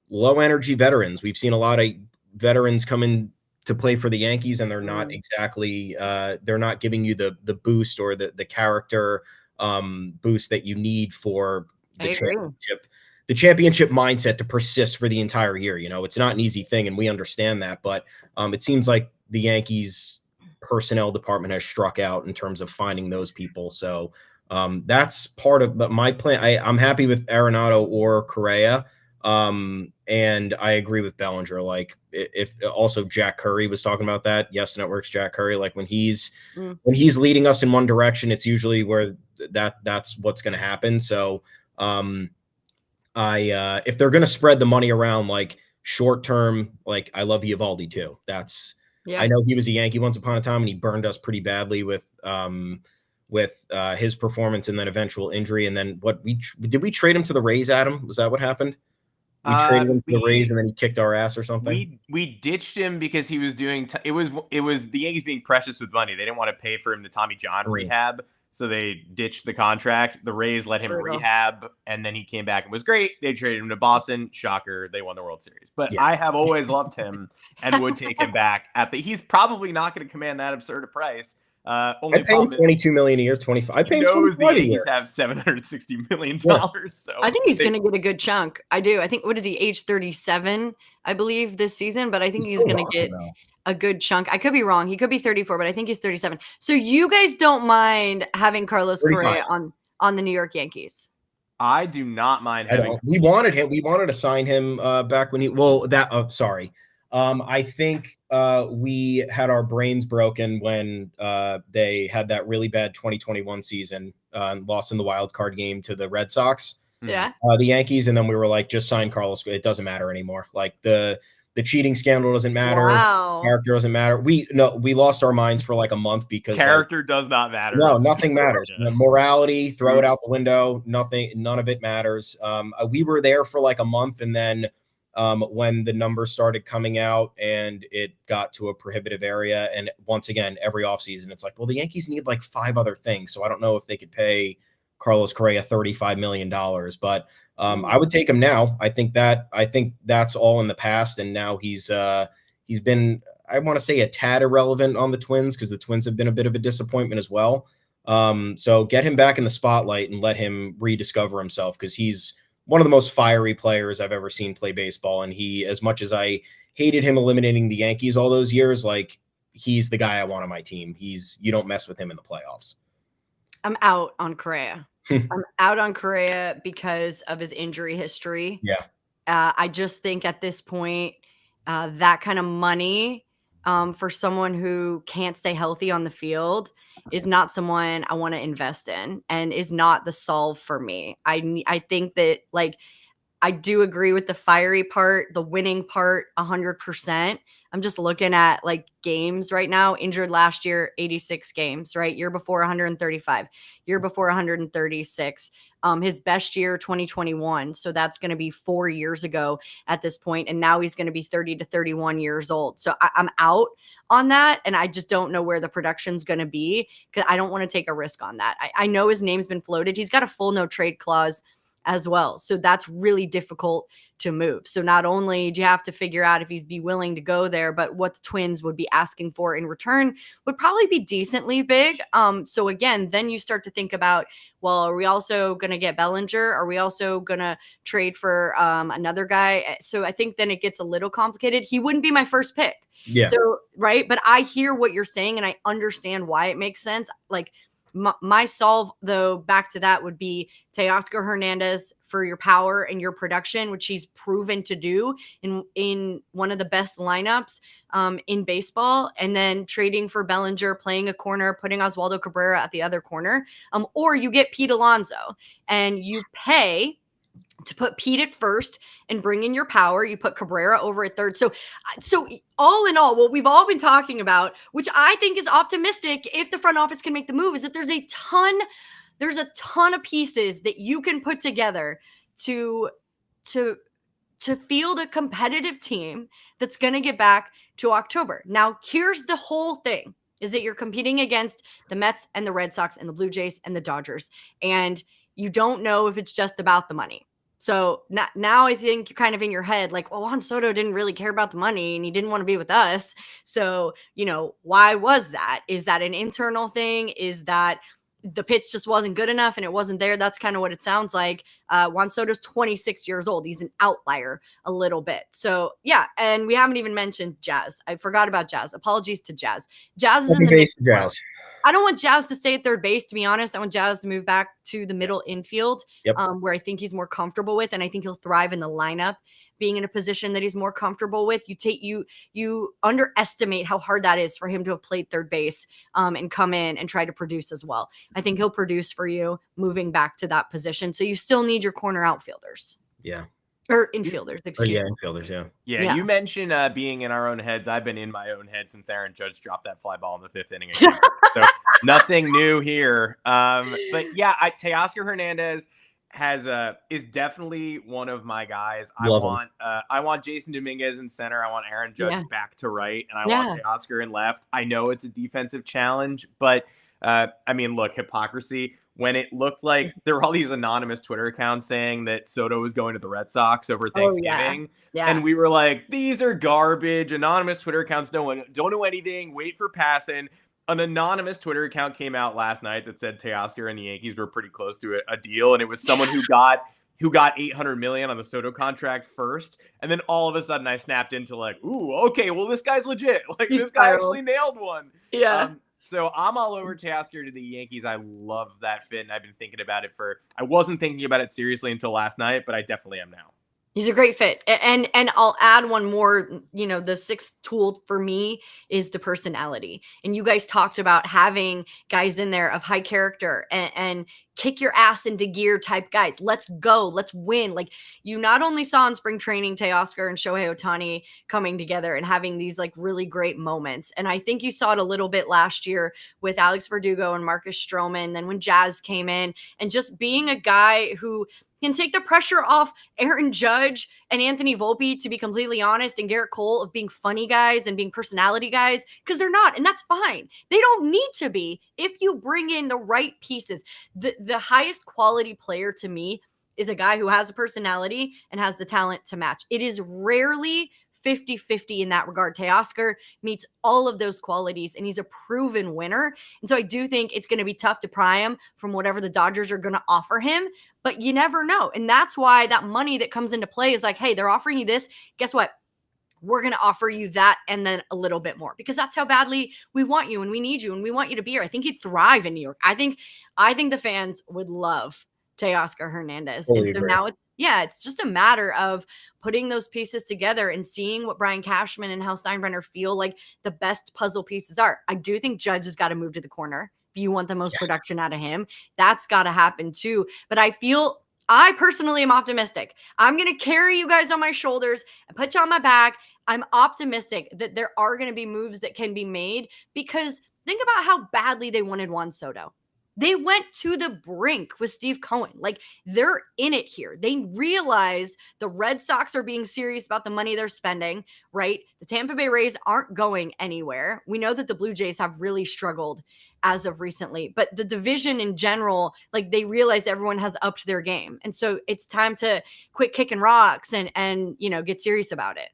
low energy veterans. We've seen a lot of veterans come in to play for the Yankees, and they're not exactly they're not giving you the boost or the character boost that you need for the championship mindset to persist for the entire year. It's not an easy thing, and we understand that, but it seems like the Yankees personnel department has struck out in terms of finding those people. So that's part of my plan. I'm happy with Arenado or Correa. And I agree with Bellinger. Like, if also Jack Curry was talking about that. Yes Network's Jack Curry. Like, when he's leading us in one direction, it's usually where that's what's going to happen. So, if they're going to spread the money around, like short term, like I love Eovaldi too. I know he was a Yankee once upon a time and he burned us pretty badly with his performance and then eventual injury. And then did we trade him to the Rays, Adam? Was that what happened? We traded him to the Rays and then he kicked our ass or something. We ditched him because he was doing. It was the Yankees being precious with money. They didn't want to pay for him to Tommy John rehab, so they ditched the contract. The Rays let him rehab, and then he came back and was great. They traded him to Boston. Shocker, they won the World Series. But I have always loved him and would take him back he's probably not going to command that absurd a price. I pay him $22 million a year, 25. I pay him $25 the Yankees have $760 million. So I think he's going to get a good chunk. I do. I think, what is he, age 37, I believe, this season? But I think he's going to get a good chunk. I could be wrong. He could be 34, but I think he's 37. So you guys don't mind having Carlos 35. Correa on the New York Yankees? I do not mind I having. don't. We wanted him. We wanted to sign him back when he. Well, that. Sorry. I think we had our brains broken when they had that really bad 2021 season and lost in the wild card game to the Red Sox. Yeah. The Yankees, and then we were like, just sign Carlos. It doesn't matter anymore. Like the cheating scandal doesn't matter. Wow. Character doesn't matter. We lost our minds for like a month because character does not matter. No, nothing matters. Yeah. Morality, throw it out the window. None of it matters. We were there for like a month, and then when the numbers started coming out and it got to a prohibitive area, and once again, every offseason, it's like, well, the Yankees need like 5 other things. So I don't know if they could pay Carlos Correa $35 million, but I would take him now. I think that's all in the past, and now he's been, I want to say, a tad irrelevant on the Twins because the Twins have been a bit of a disappointment as well. So get him back in the spotlight and let him rediscover himself because he's one of the most fiery players I've ever seen play baseball. And he, as much as I hated him eliminating the Yankees all those years, like he's the guy I want on my team. You don't mess with him in the playoffs. I'm out on Correa. I'm out on Correa because of his injury history. Yeah. I just think at this point, that kind of money for someone who can't stay healthy on the field is not someone I want to invest in and is not the solve for me. I think that, like, I do agree with the fiery part, the winning part, 100%. I'm just looking at like games right now. Injured last year, 86 games, right? Year before, 135. Year before, 136. His best year, 2021. So that's going to be 4 years ago at this point. And now he's going to be 30 to 31 years old. So I'm out on that. And I just don't know where the production's going to be because I don't want to take a risk on that. I know his name's been floated. He's got a full no trade clause as well. So that's really difficult to move. So not only do you have to figure out if he's be willing to go there, but what the Twins would be asking for in return would probably be decently big. So again, then you start to think about, well, are we also going to get Bellinger? Are we also going to trade for another guy? So I think then it gets a little complicated. He wouldn't be my first pick. Yeah. So, right. But I hear what you're saying and I understand why it makes sense. Like, my solve, though, back to that would be Teoscar Hernandez for your power and your production, which he's proven to do in one of the best lineups in baseball, and then trading for Bellinger, playing a corner, putting Oswaldo Cabrera at the other corner, or you get Pete Alonso and you pay to put Pete at first and bring in your power. You put Cabrera over at third. So all in all, what we've all been talking about, which I think is optimistic if the front office can make the move, is that there's a ton of pieces that you can put together to field a competitive team that's going to get back to October. Now, here's the whole thing, is that you're competing against the Mets and the Red Sox and the Blue Jays and the Dodgers. And you don't know if it's just about the money. So now I think you're kind of in your head like, well, Juan Soto didn't really care about the money and he didn't want to be with us. So, why was that? Is that an internal thing? Is that the pitch just wasn't good enough and it wasn't there? That's kind of what it sounds like. Juan Soto's 26 years old. He's an outlier a little bit. So, yeah. And we haven't even mentioned Jazz. I forgot about Jazz. Apologies to Jazz. Jazz is in the mix. Jazz. I don't want Jazz to stay at third base, to be honest. I want Jazz to move back to the middle infield, where I think he's more comfortable with, and I think he'll thrive in the lineup, being in a position that he's more comfortable with. You underestimate how hard that is for him to have played third base and come in and try to produce as well. I think he'll produce for you moving back to that position. So you still need your corner outfielders. Yeah. Or infielders, excuse me. Infielders, Yeah, you mentioned being in our own heads. I've been in my own head since Aaron Judge dropped that fly ball in the 5th inning. So nothing new here. But yeah, Teoscar Hernandez is definitely one of my guys. I want Jason Dominguez in center. I want Aaron Judge back to right, and I want Teoscar in left. I know it's a defensive challenge, but look, hypocrisy. When it looked like there were all these anonymous Twitter accounts saying that Soto was going to the Red Sox over Thanksgiving. And we were like, these are garbage. Anonymous Twitter accounts don't do anything. Wait for passing. An anonymous Twitter account came out last night that said Teoscar and the Yankees were pretty close to a deal. And it was someone who got $800 million on the Soto contract first. And then all of a sudden I snapped into like, ooh, okay, well, this guy's legit. Like, this guy actually nailed one. Yeah. So I'm all over Teoscar to the Yankees. I love that fit, and I've been thinking about it I wasn't thinking about it seriously until last night, but I definitely am now. He's a great fit. And I'll add one more, the sixth tool for me is the personality. And you guys talked about having guys in there of high character and kick your ass into gear type guys. Let's go. Let's win. Like, you not only saw in spring training Teoscar and Shohei Ohtani coming together and having these like really great moments. And I think you saw it a little bit last year with Alex Verdugo and Marcus Stroman. Then when Jazz came in, and just being a guy who can take the pressure off Aaron Judge and Anthony Volpe, to be completely honest, and Garrett Cole, of being funny guys and being personality guys, because they're not, and that's fine. They don't need to be if you bring in the right pieces. The highest quality player to me is a guy who has a personality and has the talent to match. It is rarely 50-50 in that regard. Teoscar meets all of those qualities, and he's a proven winner. And so I do think it's going to be tough to pry him from whatever the Dodgers are going to offer him, but you never know. And that's why that money that comes into play is like, hey, they're offering you this. Guess what? We're going to offer you that and then a little bit more, because that's how badly we want you and we need you and we want you to be here. I think you'd thrive in New York. I think the fans would love Teoscar Hernandez. Totally and so agree. now it's just a matter of putting those pieces together and seeing what Brian Cashman and Hal Steinbrenner feel like the best puzzle pieces are. I do think Judge has got to move to the corner. If you want the most production out of him, that's got to happen too. But I personally am optimistic. I'm going to carry you guys on my shoulders and put you on my back. I'm optimistic that there are going to be moves that can be made, because think about how badly they wanted Juan Soto. They went to the brink with Steve Cohen. Like, they're in it here. They realize the Red Sox are being serious about the money they're spending, right? The Tampa Bay Rays aren't going anywhere. We know that the Blue Jays have really struggled as of recently, but the division in general, like, they realize everyone has upped their game. And so it's time to quit kicking rocks and get serious about it.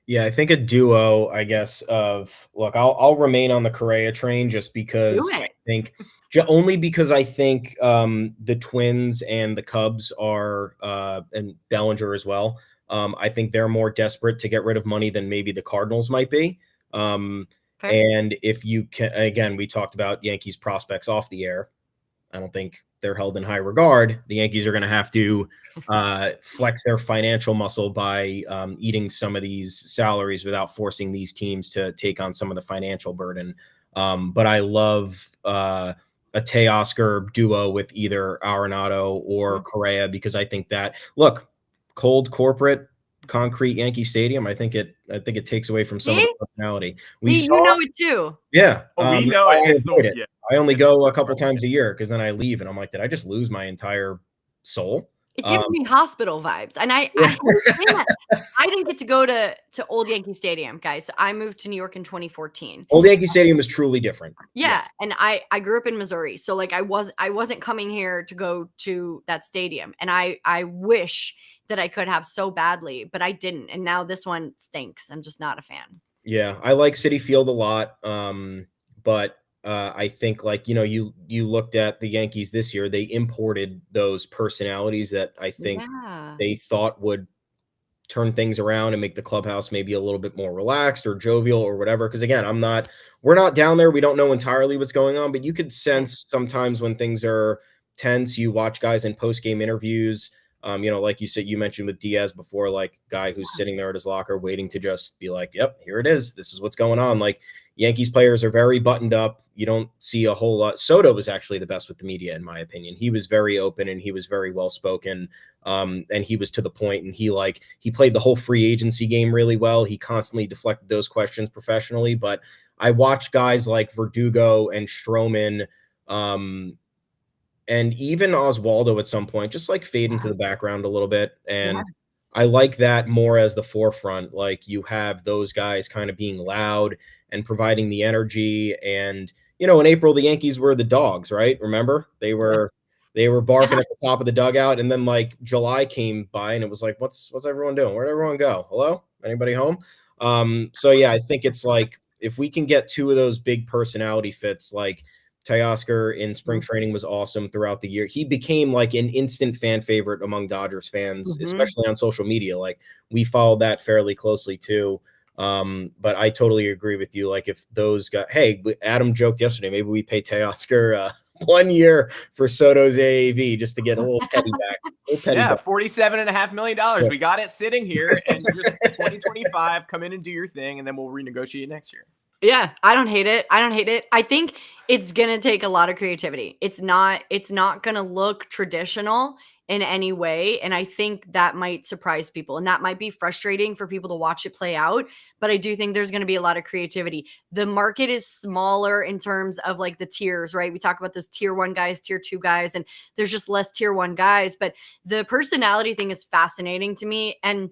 Yeah, I think a duo, I guess, I'll remain on the Correa train just because I think the Twins and the Cubs are, and Bellinger as well. I think they're more desperate to get rid of money than maybe the Cardinals might be. And if you can, again, we talked about Yankees prospects off the air. I don't think they're held in high regard. The Yankees are going to have to flex their financial muscle by eating some of these salaries without forcing these teams to take on some of the financial burden. But I love a Teoscar duo with either Arenado or Correa, because I think that, look, cold corporate concrete Yankee Stadium, I think it takes away from some of the personality. You know it too. Yeah. We know it. I only go a couple times a year, because then I leave and I'm like, did I just lose my entire soul? It gives me hospital vibes. And I understand that. I didn't get to go to Old Yankee Stadium, guys. So I moved to New York in 2014. Old Yankee Stadium is truly different. Yeah. Yes. And I grew up in Missouri. So like I wasn't coming here to go to that stadium. And I wish that I could have so badly, but I didn't. And now this one stinks. I'm just not a fan. Yeah. I like Citi Field a lot. But I think, like, you looked at the Yankees this year, they imported those personalities that I think they thought would turn things around and make the clubhouse maybe a little bit more relaxed or jovial or whatever. Because again, we're not down there. We don't know entirely what's going on, but you could sense sometimes when things are tense. You watch guys in post-game interviews, like you said, you mentioned with Diaz before, like, guy who's sitting there at his locker waiting to just be like, yep, here it is. This is what's going on. Like, Yankees players are very buttoned up. You don't see a whole lot. Soto was actually the best with the media, in my opinion. He was very open and he was very well spoken. And he was to the point, and he played the whole free agency game really well. He constantly deflected those questions professionally. But I watched guys like Verdugo and Stroman, and even Oswaldo at some point, just like fade into the background a little bit. And I like that more as the forefront. Like, you have those guys kind of being loud and providing the energy. And, in April, the Yankees were the dogs, right? Remember? They were barking at the top of the dugout. And then, like, July came by and it was like, what's everyone doing? Where'd everyone go? Hello? Anybody home? So yeah, I think it's like, if we can get two of those big personality fits, like Teoscar in spring training was awesome throughout the year. He became like an instant fan favorite among Dodgers fans, especially on social media. Like, we followed that fairly closely too. But I totally agree with you. Like if those guys, hey, Adam joked yesterday, maybe we pay Teoscar 1 year for Soto's AAV just to get a little petty back. Yeah, $47.5 million. Yeah. We got it sitting here, and just 2025, come in and do your thing, and then we'll renegotiate next year. Yeah, I don't hate it. I think it's going to take a lot of creativity. It's not going to look traditional in any way. And I think that might surprise people, and that might be frustrating for people to watch it play out. But I do think there's going to be a lot of creativity. The market is smaller in terms of like the tiers, right? We talk about those tier 1 guys, tier 2 guys, and there's just less tier 1 guys. But the personality thing is fascinating to me. And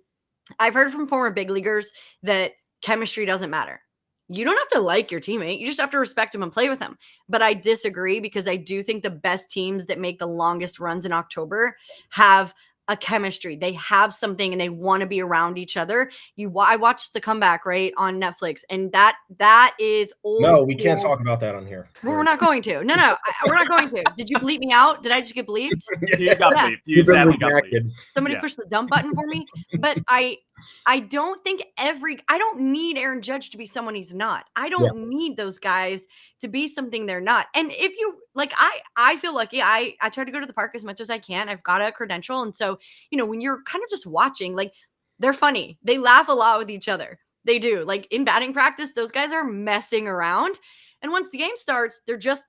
I've heard from former big leaguers that chemistry doesn't matter. You don't have to like your teammate. You just have to respect him and play with him. But I disagree, because I do think the best teams that make the longest runs in October have a chemistry. They have something and they want to be around each other. I watched The Comeback, right, on Netflix, and that is old. No, we can't talk about that on here. Well, we're not going to. No, we're not going to. Did you bleep me out? Did I just get bleeped? You got bleeped. You sadly got bleeped. Somebody push the dump button for me. But I don't think I don't need Aaron Judge to be someone he's not. I don't need those guys to be something they're not. And if you like, I feel lucky. I try to go to the park as much as I can. I've got a credential. And so, when you're kind of just watching, like, they're funny. They laugh a lot with each other. They do. Like in batting practice, those guys are messing around. And once the game starts, they're just,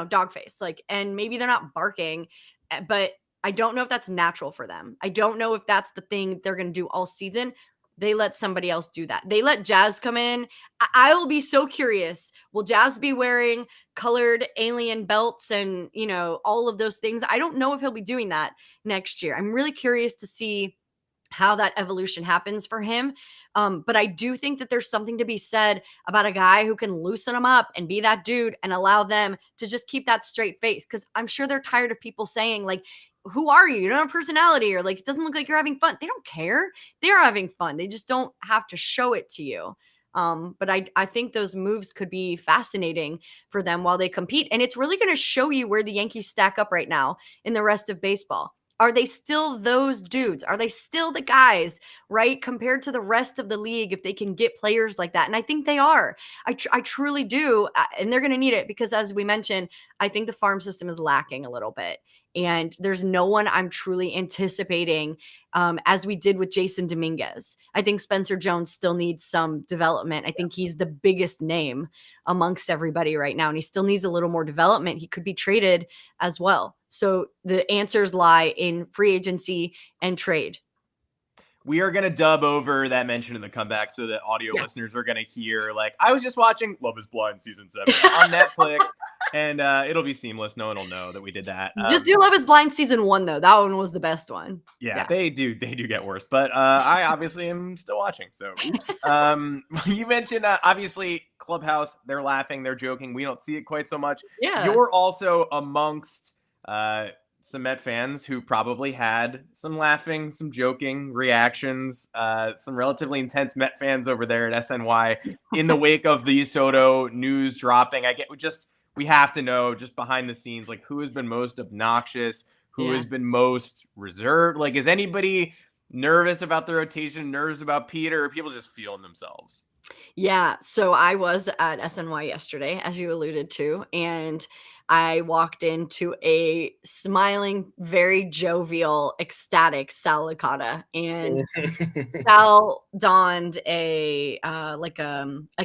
dog face. Like, and maybe they're not barking, but I don't know if that's natural for them. I don't know if that's the thing they're going to do all season. They let somebody else do that. They let Jazz come in. I will be so curious. Will Jazz be wearing colored alien belts and, all of those things? I don't know if he'll be doing that next year. I'm really curious to see how that evolution happens for him. But I do think that there's something to be said about a guy who can loosen them up and be that dude and allow them to just keep that straight face. Because I'm sure they're tired of people saying, like, who are you? You don't have a personality, or like, it doesn't look like you're having fun. They don't care. They're having fun. They just don't have to show it to you. But I think those moves could be fascinating for them while they compete. And it's really going to show you where the Yankees stack up right now in the rest of baseball. Are they still those dudes? Are they still the guys, right? Compared to the rest of the league, if they can get players like that. And I think they are. I truly do. And they're going to need it because, as we mentioned, I think the farm system is lacking a little bit. And there's no one I'm truly anticipating, as we did with Jason Dominguez. I think Spencer Jones still needs some development. I think he's the biggest name amongst everybody right now, and he still needs a little more development. He could be traded as well. So the answers lie in free agency and trade. We are going to dub over that mention in The Comeback so that audio listeners are going to hear, like, I was just watching Love is Blind Season 7 on Netflix, and it'll be seamless. No one will know that we did that. Just do Love is Blind Season 1, though. That one was the best one. Yeah, they do get worse. But I obviously am still watching. So, oops. You mentioned, obviously, Clubhouse. They're laughing. They're joking. We don't see it quite so much. Yeah. You're also amongst some Met fans who probably had some laughing, some joking reactions, some relatively intense Met fans over there at SNY in the wake of the Soto news dropping. We have to know just behind the scenes, like, who has been most obnoxious, who has been most reserved. Like, is anybody nervous about the rotation, nervous about Peter, or people just feeling themselves? Yeah. So I was at SNY yesterday, as you alluded to, and I walked into a smiling, very jovial, ecstatic Sal Licata, and Sal donned a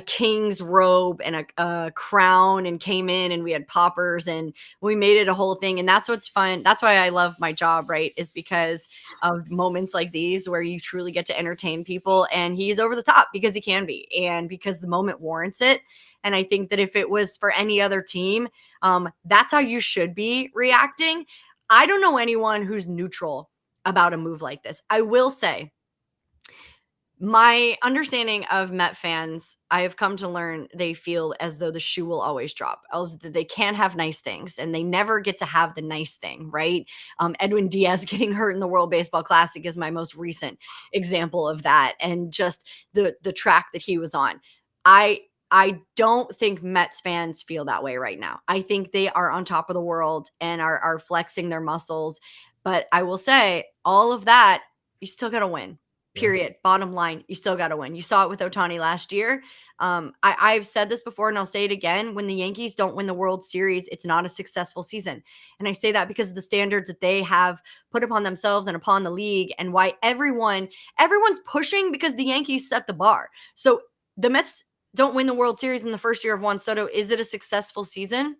king's robe and a crown and came in, and we had poppers and we made it a whole thing. And that's what's fun. That's why I love my job, right? Is because of moments like these where you truly get to entertain people, and he's over the top because he can be, and because the moment warrants it. And I think that if it was for any other team, that's how you should be reacting. I don't know anyone who's neutral about a move like this. I will say, my understanding of Met fans, I have come to learn they feel as though the shoe will always drop, else they can't have nice things, and they never get to have the nice thing, right? Edwin Diaz getting hurt in the World Baseball Classic is my most recent example of that, and just the track that he was on. I don't think Mets fans feel that way right now. I think they are on top of the world and are flexing their muscles. But I will say, all of that, you still got to win. Period. Bottom line, you still got to win. You saw it with Ohtani last year. I've said this before and I'll say it again. When the Yankees don't win the World Series, it's not a successful season. And I say that because of the standards that they have put upon themselves and upon the league, and why everyone's pushing because the Yankees set the bar. So the Mets don't win the World Series in the first year of Juan Soto. Is it a successful season?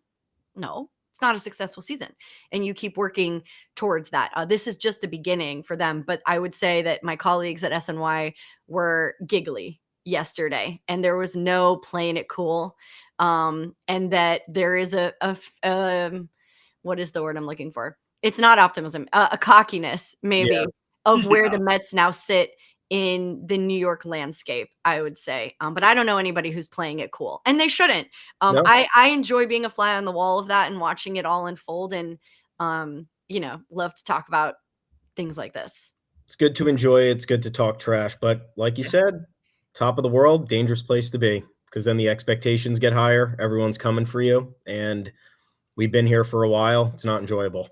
No. It's not a successful season, and you keep working towards that. This is just the beginning for them, but I would say that my colleagues at SNY were giggly yesterday, and there was no playing it cool, and that there is what is the word I'm looking for? It's not optimism, a cockiness maybe of where the Mets now sit in the New York landscape, I would say. But I don't know anybody who's playing it cool, and they shouldn't. No. I enjoy being a fly on the wall of that and watching it all unfold, and love to talk about things like this. It's good to enjoy. It's good to talk trash, but like you said, top of the world, dangerous place to be, because then the expectations get higher. Everyone's coming for you, and we've been here for a while. It's not enjoyable.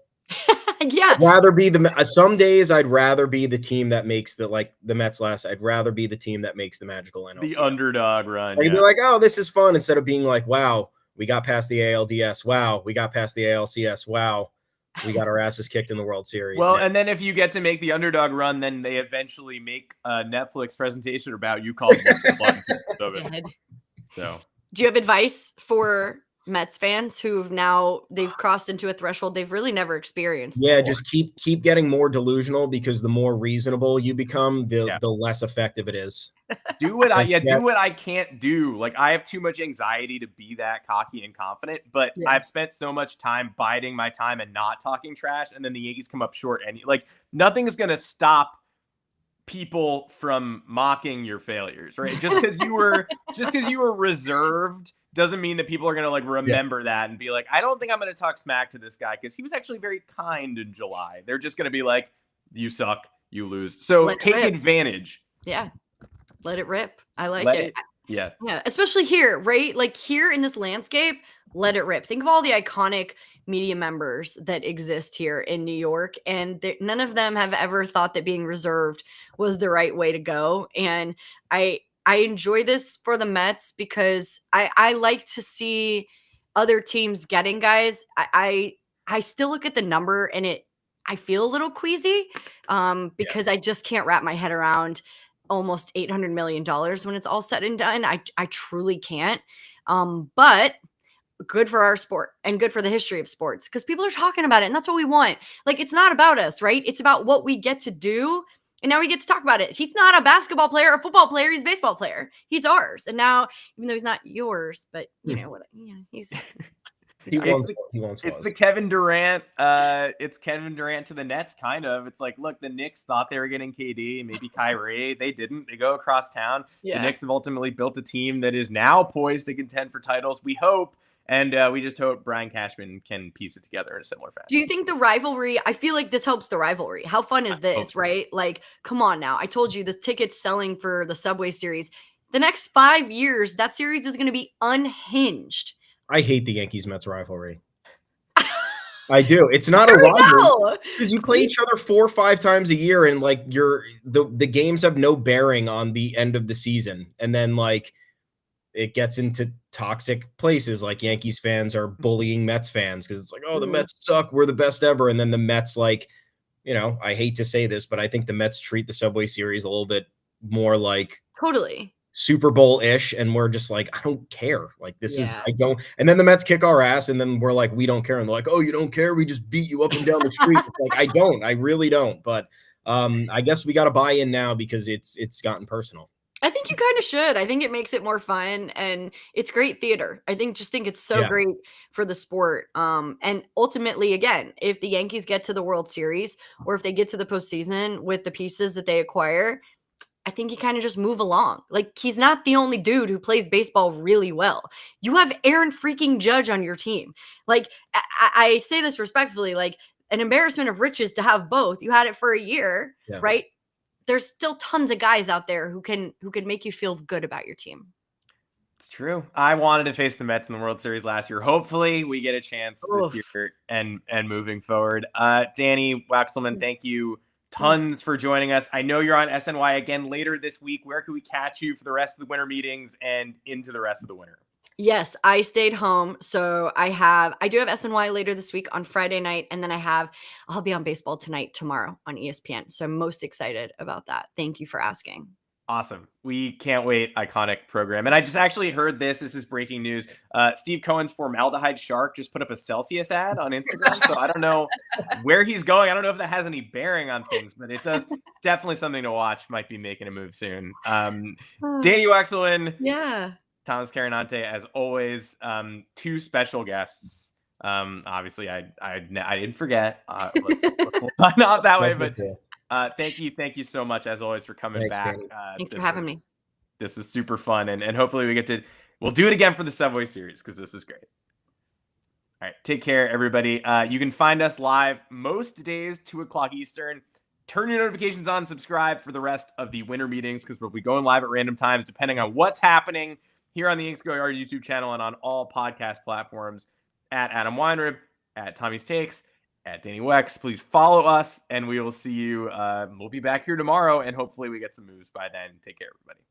Yeah. I'd rather be some days I'd rather be the team that makes the Mets last. I'd rather be the team that makes the magical NLCS. The underdog run. I'd be like, oh, this is fun, instead of being like, wow, we got past the ALDS. Wow, we got past the ALCS. Wow, we got our asses kicked in the World Series. Well, and then if you get to make the underdog run, then they eventually make a Netflix presentation about you calling the buttons of it. So, do you have advice for Mets fans they've crossed into a threshold they've really never experienced before? Just keep getting more delusional, because the more reasonable you become, the less effective it is. Do what I can't do. Like, I have too much anxiety to be that cocky and confident, but I've spent so much time biding my time and not talking trash, and then the Yankees come up short, and nothing is going to stop people from mocking your failures, right? Just because you were reserved doesn't mean that people are going to remember that and be like, I don't think I'm going to talk smack to this guy because he was actually very kind in July. They're just going to be like, you suck, you lose. So take advantage. Yeah. Let it rip. I like it. Yeah. Especially here, right? Like here in this landscape, let it rip. Think of all the iconic media members that exist here in New York, and none of them have ever thought that being reserved was the right way to go. And I enjoy this for the Mets because I like to see other teams getting guys. I still look at the number and I feel a little queasy because I just can't wrap my head around almost $800 million when it's all said and done. I truly can't. But good for our sport and good for the history of sports, because people are talking about it, and that's what we want. Like, it's not about us, right? It's about what we get to do. And now we get to talk about it. He's not a basketball player, a football player. He's a baseball player. He's ours. And now, even though he's not yours, but he's. It's the Kevin Durant. It's Kevin Durant to the Nets, kind of. It's like, look, the Knicks thought they were getting KD, maybe Kyrie. They didn't. They go across town. The Knicks have ultimately built a team that is now poised to contend for titles, we hope. And we just hope Brian Cashman can piece it together in a similar fashion. Do you think the rivalry, I feel like this helps the rivalry. How fun is this, right? Like, come on now. I told you the tickets selling for the Subway Series. The next 5 years, that series is going to be unhinged. I hate the Yankees-Mets rivalry. I do. It's not a rivalry because you play each other 4 or 5 times a year, and the games have no bearing on the end of the season. And then it gets into toxic places, like Yankees fans are bullying Mets fans because it's like, oh, the Mets suck, we're the best ever. And then the Mets, I hate to say this, but I think the Mets treat the Subway Series a little bit more like totally Super Bowl-ish, and we're just like, I don't care. I don't. And then the Mets kick our ass, and then we're like, we don't care. And they're like, oh, you don't care? We just beat you up and down the street. It's like, I don't. I really don't. But I guess we got to buy in now because it's gotten personal. I think you kind of should. I think it makes it more fun, and it's great theater. I think it's so great for the sport. And ultimately, again, if the Yankees get to the World Series or if they get to the postseason with the pieces that they acquire, I think you kind of just move along. Like, he's not the only dude who plays baseball really well. You have Aaron freaking Judge on your team. Like, I say this respectfully, like, an embarrassment of riches to have both. You had it for a year, right? There's still tons of guys out there who can make you feel good about your team. It's true. I wanted to face the Mets in the World Series last year. Hopefully we get a chance this year and moving forward. Dani Wexelman, thank you tons for joining us. I know you're on SNY again later this week. Where can we catch you for the rest of the winter meetings and into the rest of the winter? Yes, I stayed home. So I do have SNY later this week on Friday night. And then I'll be on Baseball Tonight tomorrow on ESPN. So I'm most excited about that. Thank you for asking. Awesome. We can't wait. Iconic program. And I just actually heard this. This is breaking news. Steve Cohen's formaldehyde shark just put up a Celsius ad on Instagram. So I don't know where he's going. I don't know if that has any bearing on things, but it does. Definitely something to watch. Might be making a move soon. Dani Wexelman. Yeah. Thomas Carannante, as always. Two special guests. Obviously, I didn't forget. Let's sign off that way, but thank you so much as always for coming back. Thanks for having me. This was super fun, and hopefully we'll do it again for the Subway Series because this is great. All right, take care, everybody. You can find us live most days 2:00 Eastern. Turn your notifications on, subscribe for the rest of the winter meetings because we'll be going live at random times depending on what's happening here on the Yanks Go Yard YouTube channel and on all podcast platforms. At Adam Weinrib, at Tommy's Takes, at Dani Wex. Please follow us, and we will see you. We'll be back here tomorrow, and hopefully we get some moves by then. Take care, everybody.